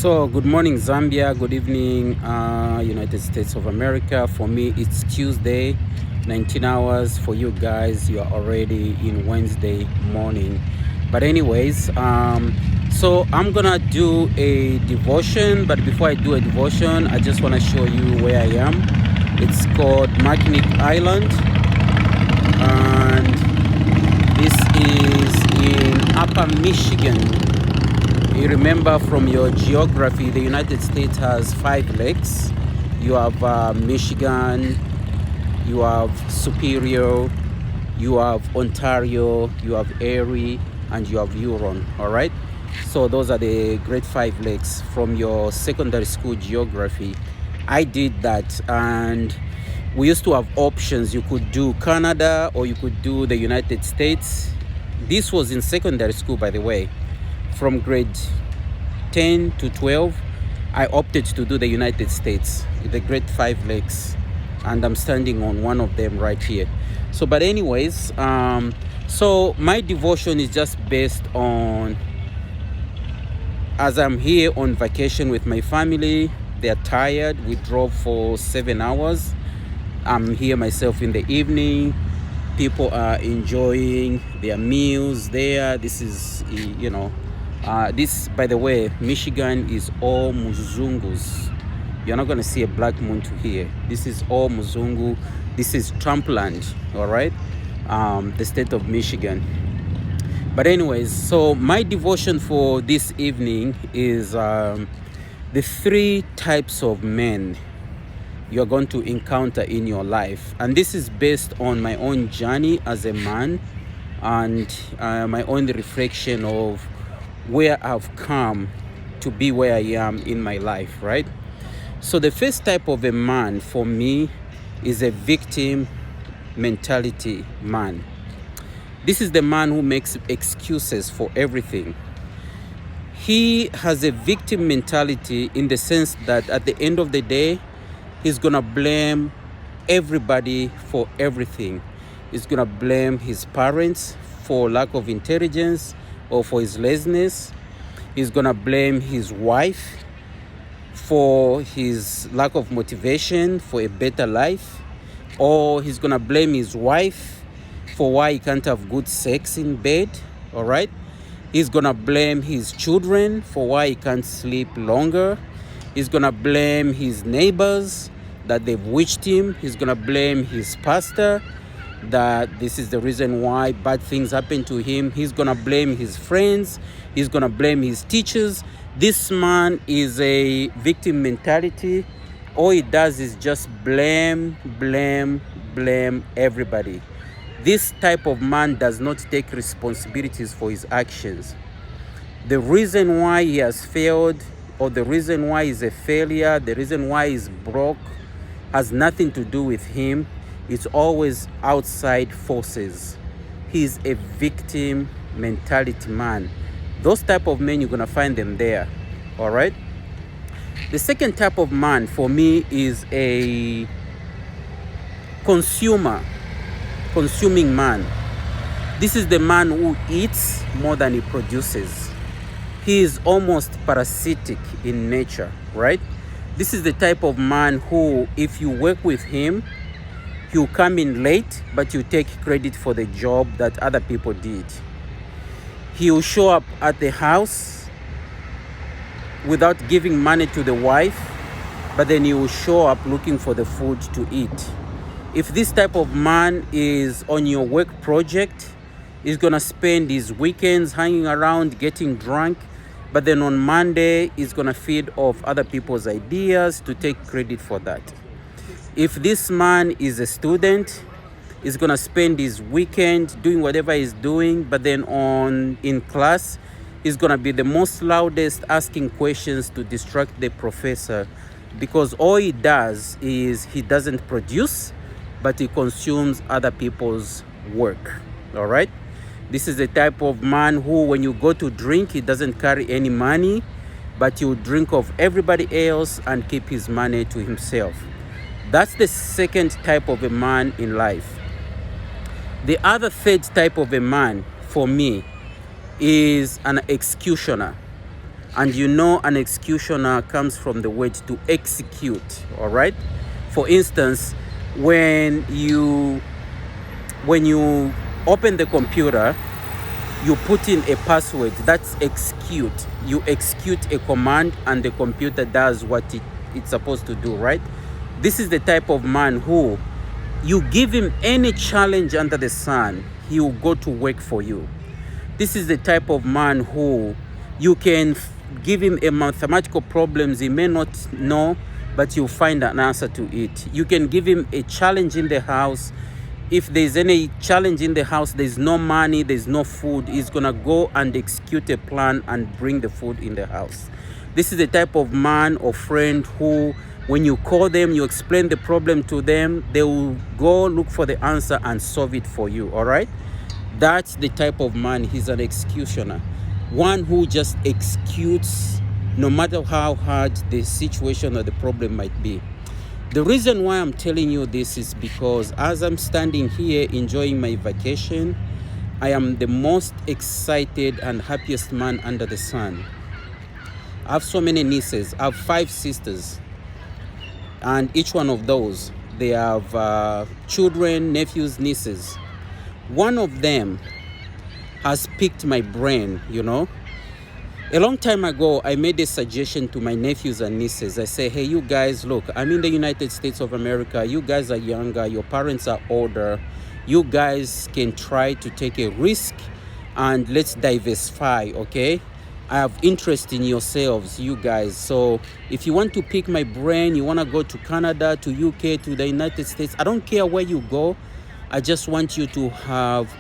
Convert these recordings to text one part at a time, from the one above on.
So, good morning, Zambia. Good evening, United States of America. For me, it's Tuesday, 19 hours. For you guys, you are already in Wednesday morning. But, anyways, so I'm gonna do a devotion. But before I do a devotion, I just want to show you where I am. It's called Martinique Island, and this is in Upper Michigan. You remember from your geography, the United States has 5 lakes. You have Michigan, you have Superior, you have Ontario, you have Erie, and you have Huron. All right. So those are the great 5 lakes from your secondary school geography. I did that, and we used to have options. You could do Canada or you could do the United States. This was in secondary school, by the way. From grade 10 to 12, I opted to do the United States, the great 5 lakes, and I'm standing on one of them right here. So, but anyways, so my devotion is just based on, as I'm here on vacation with my family, they're tired. We drove for 7 hours. I'm here myself in the evening. People are enjoying their meals there. This is, this, by the way, Michigan is all Muzungus. You're not going to see a black moon to here. This is all Muzungu. This is Trump land, all right? The state of Michigan. But anyways, so my devotion for this evening is the 3 types of men you're going to encounter in your life. And this is based on my own journey as a man and my own reflection of where I've come to be where I am in my life, right? So the first type of a man for me is a victim mentality man. This is the man who makes excuses for everything. He has a victim mentality in the sense that at the end of the day, he's gonna blame everybody for everything. He's gonna blame his parents for lack of intelligence or for his laziness. He's gonna blame his wife for his lack of motivation for a better life, or he's gonna blame his wife for why he can't have good sex in bed. All right. He's gonna blame his children for why he can't sleep longer. He's gonna blame his neighbors that they've witched him. He's gonna blame his pastor that this is the reason why bad things happen to him. He's gonna blame his friends. He's gonna blame his teachers. This man is a victim mentality. All he does is just blame everybody. This type of man does not take responsibilities for his actions. The reason why he has failed, or the reason why he's a failure, the reason why he's broke, has nothing to do with him. It's always outside forces. He's a victim mentality man. Those type of men, you're gonna find them there. All right. The second type of man for me is a consuming man. This is the man who eats more than he produces. He is almost parasitic in nature, right? This is the type of man who, if you work with him, he'll come in late, but you take credit for the job that other people did. He'll show up at the house without giving money to the wife, but then he will show up looking for the food to eat. If this type of man is on your work project, he's gonna spend his weekends hanging around, getting drunk, but then on Monday, he's gonna feed off other people's ideas to take credit for that. If this man is a student, he's gonna spend his weekend doing whatever he's doing, but then in class, he's gonna be the most loudest, asking questions to distract the professor, because all he does is he doesn't produce, but he consumes other people's work. All right. This is the type of man who, when you go to drink, he doesn't carry any money, but he will drink of everybody else and keep his money to himself. That's the second type of a man in life. The other third type of a man for me is an executioner. And you know, an executioner comes from the word to execute. All right. For instance, when you open the computer, you put in a password. That's execute. You execute a command and the computer does what it's supposed to do, right? This is the type of man who you give him any challenge under the sun, he will go to work for you. This is the type of man who you can give him a mathematical problems he may not know, but you'll find an answer to it. You can give him a challenge in the house. If there's any challenge in the house, there's no money, there's no food, he's gonna go and execute a plan and bring the food in the house. This is the type of man or friend who, when you call them, you explain the problem to them, they will go look for the answer and solve it for you. All right? That's the type of man. He's an executioner. One who just executes no matter how hard the situation or the problem might be. The reason why I'm telling you this is because as I'm standing here enjoying my vacation, I am the most excited and happiest man under the sun. I have so many nieces. I have 5 sisters. And each one of those, they have children, nephews, nieces. One of them has piqued my brain, you know. A long time ago, I made a suggestion to my nephews and nieces. I say, hey, you guys, look, I'm in the United States of America. You guys are younger. Your parents are older. You guys can try to take a risk and let's diversify, okay? I have interest in yourselves, you guys. So if you want to pick my brain, you want to go to Canada, to UK, to the United States, I don't care where you go. I just want you to have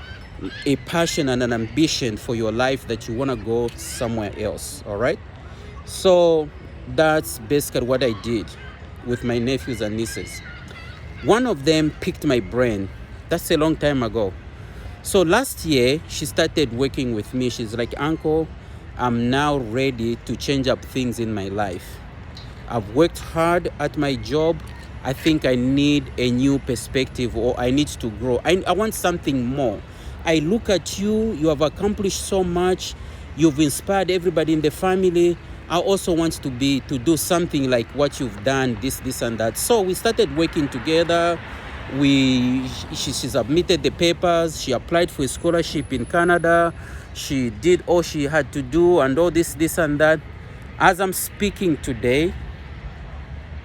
a passion and an ambition for your life that you want to go somewhere else. All right. So that's basically what I did with my nephews and nieces. One of them picked my brain. That's a long time ago. So last year she started working with me. She's like, uncle, I'm now ready to change up things in my life. I've worked hard at my job. I think I need a new perspective, or I need to grow. I want something more. I look at you, you have accomplished so much. You've inspired everybody in the family. I also want to do something like what you've done, this and that. So we started working together. She submitted the papers. She applied for a scholarship in Canada. She did all she had to do and all this and that. As I'm speaking today,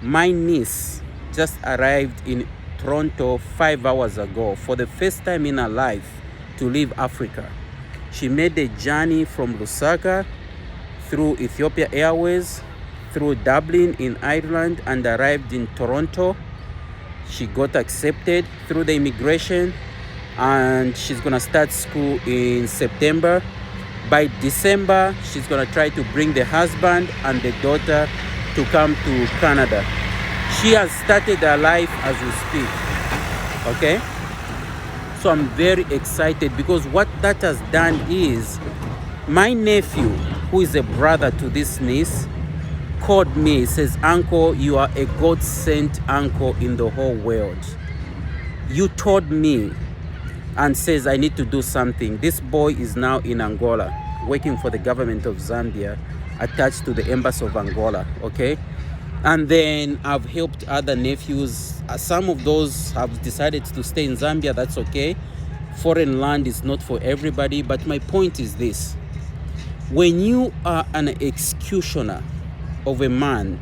my niece just arrived in Toronto 5 hours ago for the first time in her life to leave Africa. She made a journey from Lusaka through Ethiopia Airways, through Dublin in Ireland, and arrived in Toronto. She got accepted through the immigration, and she's gonna start school in September. By December, she's gonna try to bring the husband and the daughter to come to Canada. She has started her life as we speak, okay? So I'm very excited because what that has done is my nephew, who is a brother to this niece, called me, says, uncle, you are a God-sent uncle in the whole world. You told me, and says I need to do something. This boy is now in Angola, working for the government of Zambia, attached to the embassy of Angola, okay? And then I've helped other nephews. Some of those have decided to stay in Zambia. That's okay. Foreign land is not for everybody. But my point is this. When you are an executioner of a man,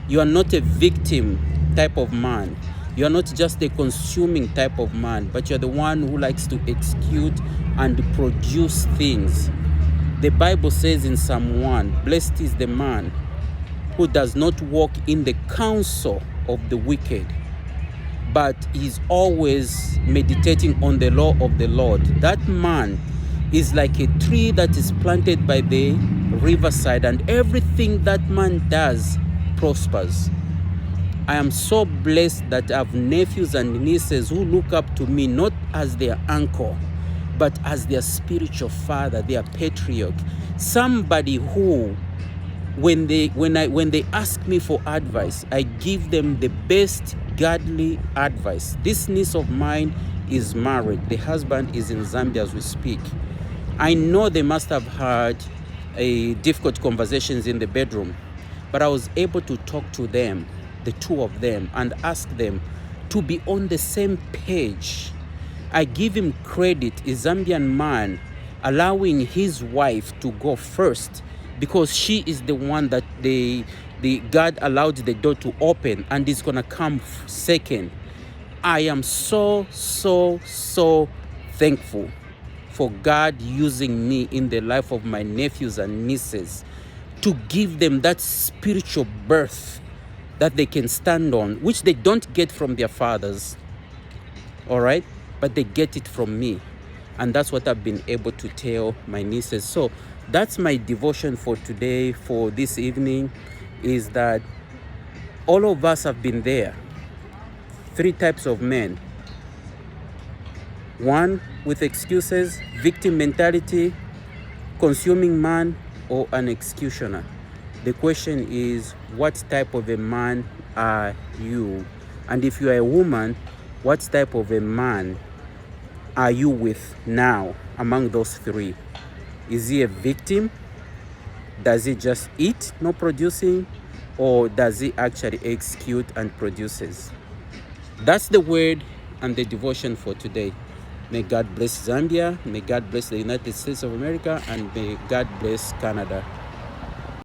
you are not a victim type of man. You are not just a consuming type of man, but you're the one who likes to execute and produce things. The Bible says in Psalm 1, blessed is the man who does not walk in the counsel of the wicked, but is always meditating on the law of the Lord. That man is like a tree that is planted by the riverside, and everything that man does prospers. I am so blessed that I have nephews and nieces who look up to me not as their uncle, but as their spiritual father, their patriarch, somebody who, when they ask me for advice, I give them the best godly advice. This niece of mine is married. The husband is in Zambia as we speak. I know they must have heard difficult conversations in the bedroom, but I was able to talk to them, the two of them, and ask them to be on the same page. I give him credit, a Zambian man, allowing his wife to go first, because she is the one that the God allowed the door to open, and is gonna come second. I am so thankful for God using me in the life of my nephews and nieces to give them that spiritual birth that they can stand on, which they don't get from their fathers, all right? But they get it from me. And that's what I've been able to tell my nieces. So that's my devotion for today, for this evening, is that all of us have been there. 3 types of men. One with excuses, victim mentality, consuming man, or an executioner. The question is, what type of a man are you? And if you are a woman, what type of a man are you with now among those 3? Is he a victim? Does he just eat, not producing? Or does he actually execute and produces? That's the word and the devotion for today. May God bless Zambia, may God bless the United States of America, and may God bless Canada.